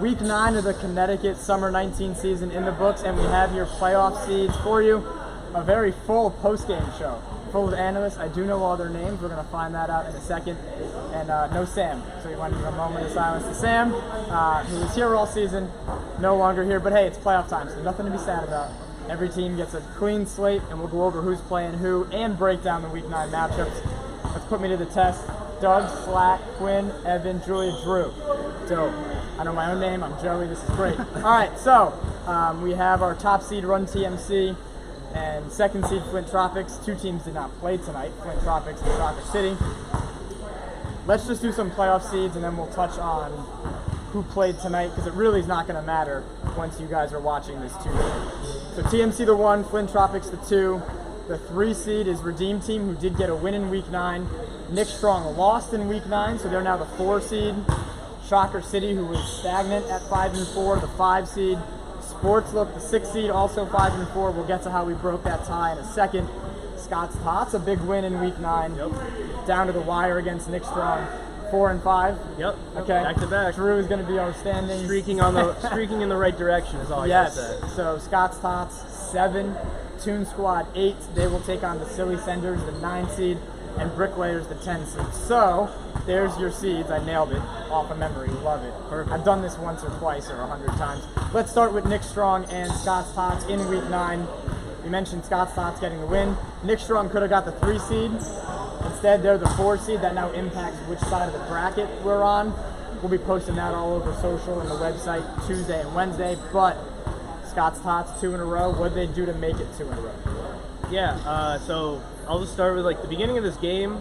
Week 9 of the Connecticut Summer 19 season in the books, and we have your playoff seeds for you. A very full post-game show, full of analysts. I do know all their names. We're going to find that out in a second. And no Sam. So we want to give a moment of silence to Sam, who was here all season, no longer here. But hey, it's playoff time, so nothing to be sad about. Every team gets a clean slate, and we'll go over who's playing who and break down the Week 9 matchups. Let's put me to the test. Doug, Slack, Quinn, Evan, Julia, Drew. Dope. I know my own name. I'm Joey. This is great. All right, so we have our top seed Run TMC and second seed Flint Tropics. Two teams did not play tonight, Flint Tropics and Tropic City. Let's just do some playoff seeds, and then we'll touch on who played tonight, because it really is not going to matter once you guys are watching this Tuesday. So TMC the 1, Flint Tropics the 2. The 3 seed is Redeem Team, who did get a win in Week 9. Nick Strong lost in Week 9, so they're now the 4 seed. Shocker City, who was stagnant at 5-4, the 5 seed. Sports Look, the 6 seed, also 5-4. We'll get to how we broke that tie in a second. Scott's Tots, a big win in Week 9. Yep. Down to the wire against Nick Strong, 4-5. Yep. Okay. Back to back. Drew is going to be our standings. Streaking in the right direction is all I gotta say. So Scott's Tots 7, Toon Squad 8. They will take on the Silly Senders, the 9 seed, and Bricklayers, the 10 seed. So there's your seeds. I nailed it off of memory. Love it. Perfect. I've done this once or twice or 100 times. Let's start with Nick Strong and Scott's Tots in Week 9. We mentioned Scott's Tots getting the win. Nick Strong could have got the 3 seed. Instead, they're the 4 seed. That now impacts which side of the bracket we're on. We'll be posting that all over social and the website Tuesday and Wednesday. But Scott's Tots 2 in a row. What did they do to make it 2 in a row? Yeah, so I'll just start with the beginning of this game.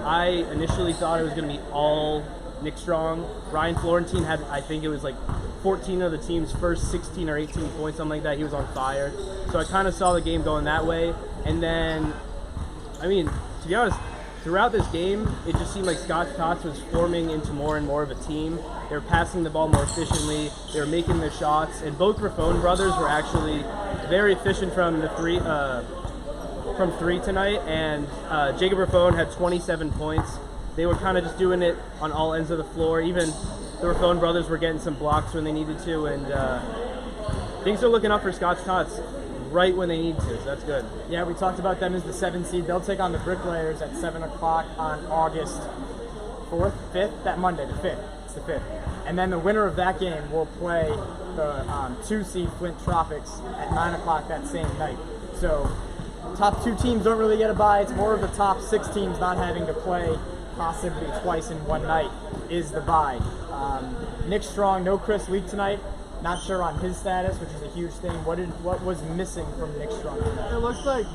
I initially thought it was going to be all Nick Strong. Ryan Florentine had, I think it was 14 of the team's first 16 or 18 points, something like that. He was on fire. So I kind of saw the game going that way. And then, to be honest, throughout this game, it just seemed like Scott's Tots was forming into more and more of a team. They were passing the ball more efficiently. They were making their shots. And both Raffone brothers were actually very efficient from the from three tonight. And Jacob Raffone had 27 points. They were kind of just doing it on all ends of the floor. Even the Raffone brothers were getting some blocks when they needed to. And things are looking up for Scott's Tots right when they need to, so that's good. Yeah, we talked about them as the 7 seed. They'll take on the Bricklayers at 7 o'clock on August 4th, 5th, that Monday, the 5th. It's the 5th. And then the winner of that game will play the 2 seed Flint Tropics at 9 o'clock that same night. So top 2 teams don't really get a bye. It's more of the top 6 teams not having to play possibly twice in one night is the bye. Nick Strong, no Chris Leak tonight. Not sure on his status, which is a huge thing. What was missing from Nick Strong tonight? It looks like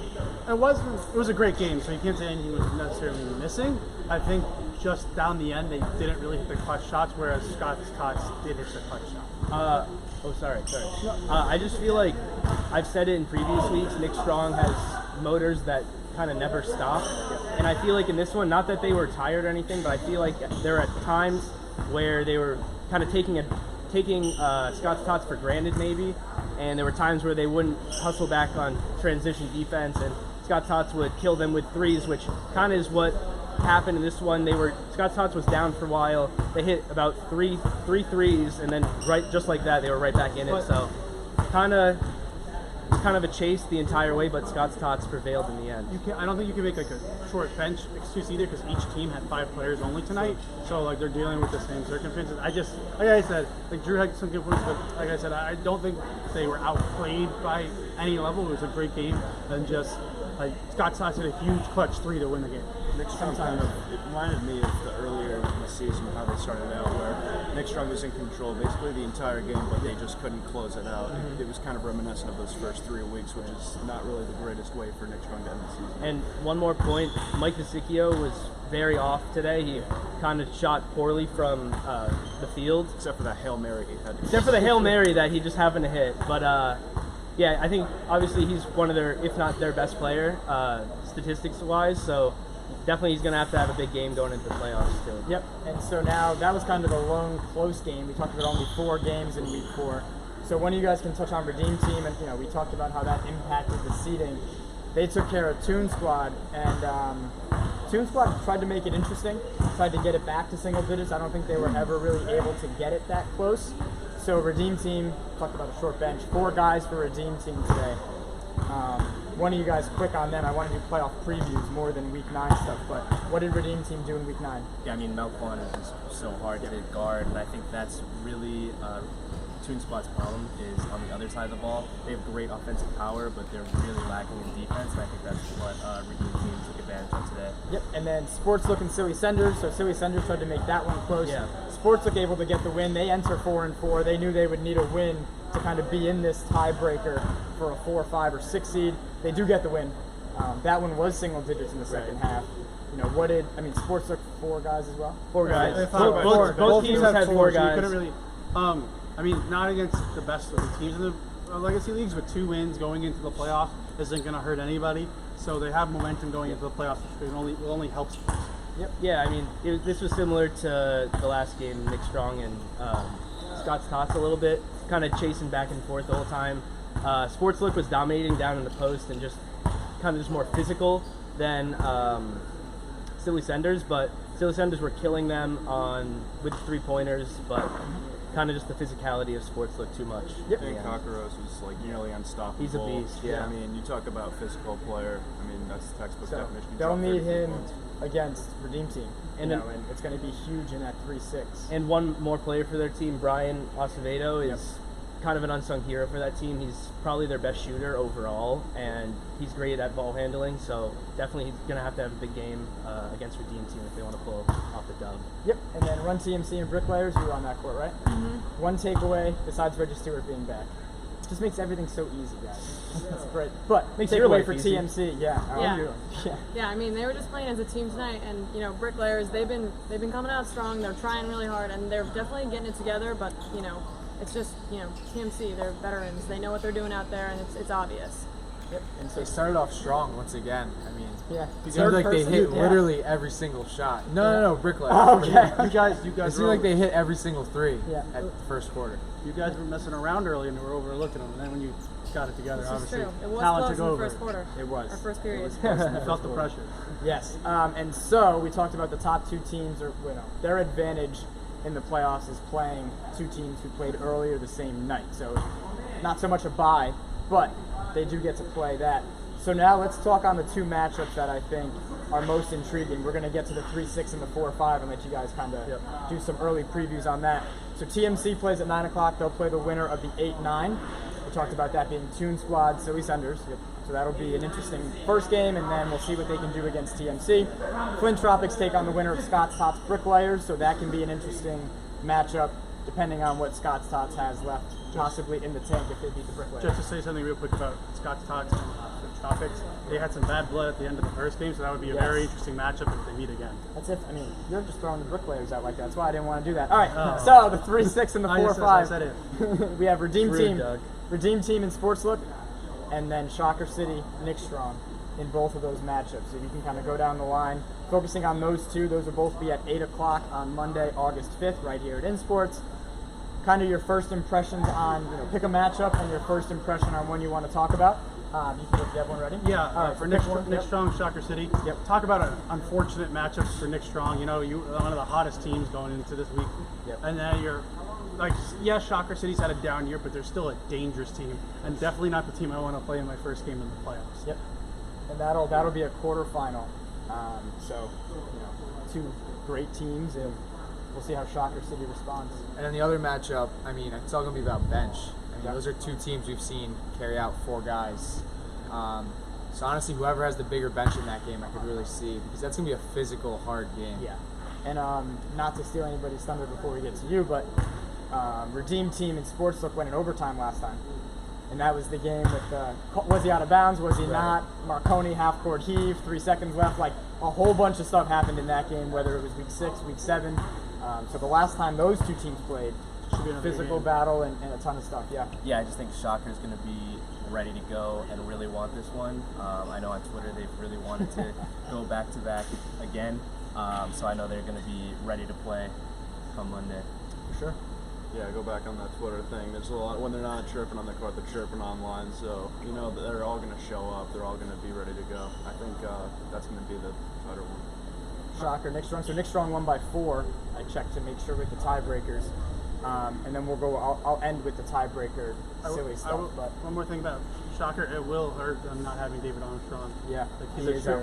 it was a great game, so you can't say anything was necessarily missing. I think just down the end, they didn't really hit the clutch shots, whereas Scott's Tots did hit the clutch shot. Sorry. I just feel like I've said it in previous weeks. Nick Strong has motors that kind of never stop, and I feel like in this one, not that they were tired or anything, but I feel like there are times where they were kind of taking Scott's Tots for granted maybe, and there were times where they wouldn't hustle back on transition defense, and Scott's Tots would kill them with threes, which kind of is what happened in this one. Scott's Tots was down for a while. They hit about three threes, and then just like that, they were right back in it. So kind of a chase the entire way, but Scott's Tots prevailed in the end. I don't think you can make a short bench excuse either, because each team had 5 players only tonight, so they're dealing with the same circumstances. Like I said, Drew had some good points, but like I said, I don't think they were outplayed by any level. It was a great game, and just Scott's Tots hit a huge clutch 3 to win the game. Nick Strong it reminded me of the earlier in the season how they started out, where Nick Strong was in control basically the entire game, but they just couldn't close it out. Mm-hmm. It was kind of reminiscent of those first 3 weeks, which is not really the greatest way for Nick Strong to end the season. And one more point, Mike Vesicchio was very off today. He kind of shot poorly from the field. Except for that Hail Mary he had. Except for the Hail Mary that he just happened to hit. But yeah, I think obviously he's one of their, if not their best player, statistics-wise, so definitely he's going to have a big game going into the playoffs too. Yep, and so now that was kind of a lone close game. We talked about only 4 games in week 4. So one of you guys can touch on Redeem Team, and we talked about how that impacted the seeding. They took care of Toon Squad, and Toon Squad tried to make it interesting, tried to get it back to single digits. I don't think they were ever really able to get it that close. So Redeem Team, talked about a short bench. 4 guys for Redeem Team today. One of you guys quick on them. I want to do playoff previews more than Week 9 stuff, but what did Redeem Team do in Week 9? Yeah, I mean, Melquan is just so hard to guard, and I think that's really Toon Squad's problem is on the other side of the ball. They have great offensive power, but they're really lacking in defense, and I think that's what Redeem Team took advantage of today. Yep, and then Sportslook and Silly Senders. So Silly Senders tried to make that one close. Yeah. Sportslook able to get the win. They enter 4-4. They knew they would need a win to kind of be in this tiebreaker for a 4, 5, or 6 seed. They do get the win. That one was single digits in the second half. You know, Sportslook 4 guys as well? 4 guys. If Both teams had 4 so you guys. couldn't really, not against the best of the teams in the Legacy Leagues, with 2 wins going into the playoffs isn't going to hurt anybody. So they have momentum going into the playoffs, which will only help. Yep. Yeah, I mean, this was similar to the last game, Nick Strong and Scott's Tots a little bit, kind of chasing back and forth the whole time. Sportslook was dominating down in the post and just kind of just more physical than Silly Senders, but Silly Senders were killing them with 3-pointers, but kind of just the physicality of Sportslook too much. Yep. I think Kakaros was like nearly unstoppable. He's a beast, yeah. I mean, you talk about physical player. I mean, that's the textbook So definition. You they'll drop need 33 him points. against Redeem Team. And And it's going to be huge in that 3-6. And one more player for their team, Brian Acevedo, is kind of an unsung hero for that team. He's probably their best shooter overall, and he's great at ball handling, so definitely he's going to have a big game against Redeem Team if they want to pull off the dub. Yep, and then Run TMC and Bricklayers, you were on that court, right? Mm-hmm. One takeaway, besides Reggie Stewart being back. Just makes everything so easy, guys. That's great. But Makes your takeaway life for easy. TMC, yeah. Yeah. Yeah, I mean, they were just playing as a team tonight, and Bricklayers, they've been coming out strong. They're trying really hard, and they're definitely getting it together. But it's just TMC. They're veterans. They know what they're doing out there, and it's obvious. Yep. And so They started off strong once again. I mean, yeah, it seemed like they hit Yeah. literally every single shot. No, Bricklayer. Oh, okay. You guys It seemed like they hit every single 3 Yeah. at the first quarter. You guys were messing around early and were overlooking them, and then when you got it together, This is obviously, true. It was talent close took in the over. first quarter. It was. Or first period. You felt the pressure. Yes, and so we talked about the top 2 teams, their advantage in the playoffs is playing 2 teams who played earlier the same night. So not so much a bye, but they do get to play that. So now let's talk on the 2 matchups that I think are most intriguing. We're going to get to the 3-6 and the 4-5 and let you guys kind of do some early previews on that. So TMC plays at 9 o'clock. They'll play the winner of the 8-9. We talked about that being Toon Squad, Silly Senders. So that'll be an interesting first game, and then we'll see what they can do against TMC. Flint Tropics take on the winner of Scott's Tots Bricklayers, so that can be an interesting matchup depending on what Scott's Tots has left, possibly in the tank if they beat the Bricklayers. Just to say something real quick about Scott's Tots and Tropics, they had some bad blood at the end of the first game, so that would be a very interesting matchup if they meet again. That's it. I mean, you're just throwing the Bricklayers out like that. That's why I didn't want to do that. All right, so the 3-6 and the 4-5. I said it. We have Redeem Rude, Team, Doug. Redeem Team and Sportslook, and then Shocker City, Nick Strong in both of those matchups. So you can kind of go down the line, focusing on those 2. Those will both be at 8 o'clock on Monday, August 5th, right here at InSports. Kind of your first impressions on, pick a matchup and your first impression on one you want to talk about. You have one ready? Yeah, All right, for pick Nick, one. Nick Yep. Strong, Shocker City. Yep. Talk about an unfortunate matchups for Nick Strong. You one of the hottest teams going into this week. Yep. And then you're Shocker City's had a down year, but they're still a dangerous team, and definitely not the team I want to play in my first game in the playoffs. Yep. And that'll be a quarterfinal. So 2 great teams, and we'll see how Shocker City responds. And then the other matchup, I mean, it's all going to be about bench. I mean, Yeah. those are 2 teams we've seen carry out 4 guys. So honestly, whoever has the bigger bench in that game, I could really see, because that's going to be a physical, hard game. Yeah. And not to steal anybody's thunder before we get to you, but Redeem Team and Sportslook went in overtime last time. And that was the game with was he out of bounds, was he not? Marconi half-court heave, 3 seconds left. Like, a whole bunch of stuff happened in that game, whether it was week 6, week 7. So the last time those 2 teams played, Should be another physical game. battle and a ton of stuff, yeah. Yeah, I just think Shocker's going to be ready to go and really want this one. I know on Twitter they've really wanted to go back-to-back again. So I know they're going to be ready to play come Monday. For sure. Yeah, go back on that Twitter thing. There's a lot when they're not chirping on the court, they're chirping online. So they're all going to show up. They're all going to be ready to go. I think that's going to be the tighter one. Shocker, Nick Strong. So Nick Strong won by 4. I checked to make sure with the tiebreakers. and then we'll go. I'll end with the tiebreaker, silly stuff. But one more thing about Shocker, it will hurt them not having David Armstrong. yeah,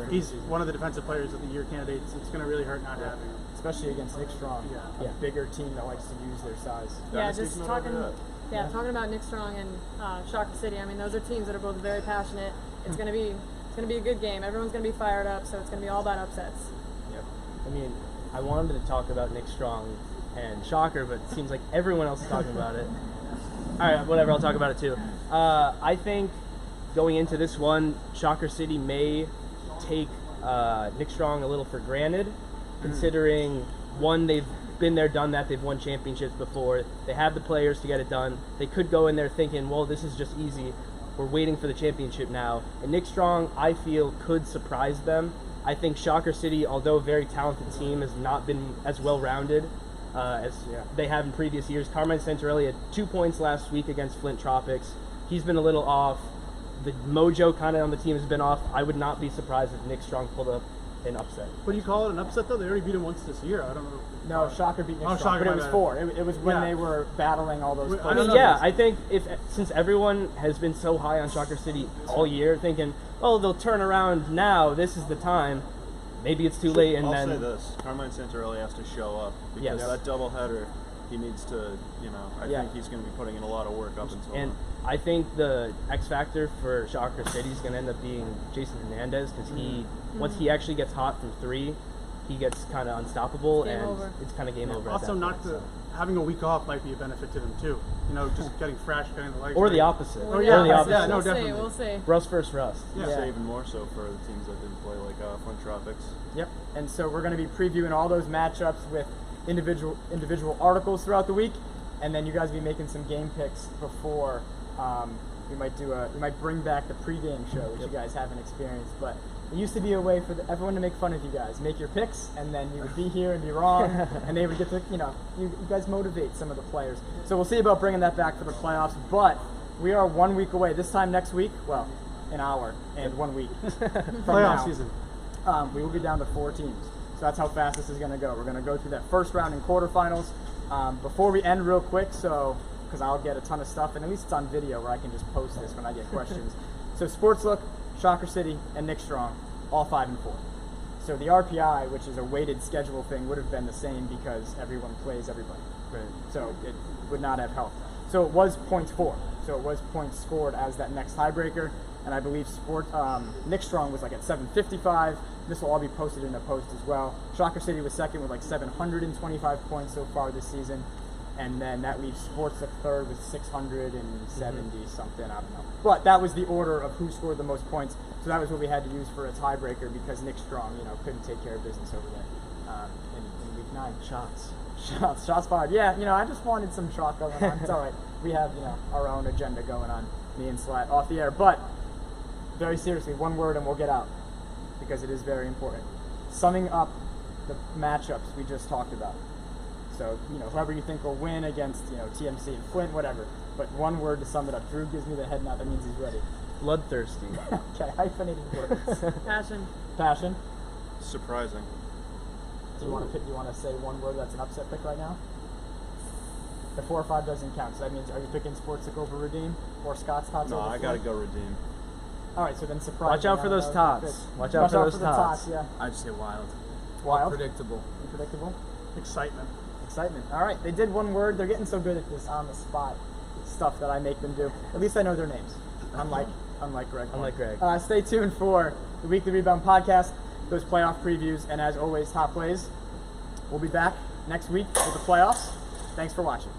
He's one of the defensive players of the year candidates. It's going to really hurt not having him. especially against Nick Strong, a bigger team that likes to use their size. Yeah, just talking. Yeah, talking about Nick Strong and Shocker City. I mean, those are teams that are both very passionate. It's gonna be a good game. Everyone's gonna be fired up, so it's gonna be all about upsets. Yep. I mean, I wanted to talk about Nick Strong and Shocker, but it seems like everyone else is talking about it. All right, whatever. I'll talk about it too. I think going into this one, Shocker City may take Nick Strong a little for granted, considering one, they've been there, done that. They've won championships before. They have the players to get it done. They could go in there thinking, well, this is just easy. We're waiting for the championship now. And Nick Strong, I feel, could surprise them. I think Shocker City, although a very talented team, has not been as well-rounded as they have in previous years. Carmine Santarelli had 2 points last week against Flint Tropics. He's been a little off. The mojo kind of on the team has been off. I would not be surprised if Nick Strong pulled up an upset. What do you call it, an upset, though? They already beat him once this year. I don't know. No, Shocker beat Nick Strong, but it was 4. It was when they were battling all those players. I think since everyone has been so high on Shocker City all year, thinking, oh, they'll turn around now, this is the time, maybe it's too late. And I'll then say this, Carmine Santarelli has to show up, because that doubleheader, he needs to, I think he's going to be putting in a lot of work up until then. I think the X factor for Shocker City is going to end up being Jason Hernandez, because once he actually gets hot from 3, he gets kind of unstoppable, it's kind of game over. Also, having a week off might be a benefit to them too. Just getting fresh, getting the legs. Or the opposite. Well, or the opposite. Yeah, no, definitely. We'll see. Rust versus rust. Yeah, even more so for the teams that didn't play, like Flint Tropics. Yep. And so we're going to be previewing all those matchups with individual articles throughout the week, and then you guys will be making some game picks before. We might bring back the pregame show, which you guys haven't experienced, but it used to be a way for everyone to make fun of you guys. Make your picks, and then you would be here and be wrong, and they would get to, you guys motivate some of the players. So we'll see about bringing that back for the playoffs, but we are 1 week away. This time next week, well, an hour and 1 week from playoff season. We will be down to 4 teams. So that's how fast this is going to go. We're going to go through that first round and quarterfinals. Before we end real quick, because I'll get a ton of stuff, and at least it's on video where I can just post this when I get questions. So Sportslook, Shocker City, and Nick Strong, all 5 and 4. So the RPI, which is a weighted schedule thing, would have been the same because everyone plays everybody. Right. So it would not have helped. So it was points 4. So it was points scored as that next tiebreaker. And I believe Nick Strong was like at 755. This will all be posted in a post as well. Shocker City was second with like 725 points so far this season. And then that leaves Sportslook third with 670 something, I don't know. But that was the order of who scored the most points. So that was what we had to use for a tiebreaker because Nick Strong, couldn't take care of business over there in week 9. Shots fired. Yeah, I just wanted some shot going on. It's all right. We have, our own agenda going on, me and Slat off the air. But very seriously, one word and we'll get out because it is very important. Summing up the matchups we just talked about. So, whoever you think will win against, TMC and Flint, whatever. But one word to sum it up. Drew gives me the head nod. That means he's ready. Bloodthirsty. Okay, hyphenated words. Passion. Surprising. Do you want to say one word that's an upset pick right now? The 4 or 5 doesn't count. So that means, are you picking Sportslook over Redeem or Scott's Tots No, over I got to go Redeem. All right, so then surprise. Watch out for those tots. Watch out for those tots. Yeah. I'd say wild. Wild. Unpredictable. Unpredictable. Excitement. All right, they did one word. They're getting so good at this on the spot stuff that I make them do. At least I know their names. Unlike Greg. Unlike Greg. Stay tuned for the Weekly Rebound podcast, those playoff previews, and as always, top plays. We'll be back next week with the playoffs. Thanks for watching.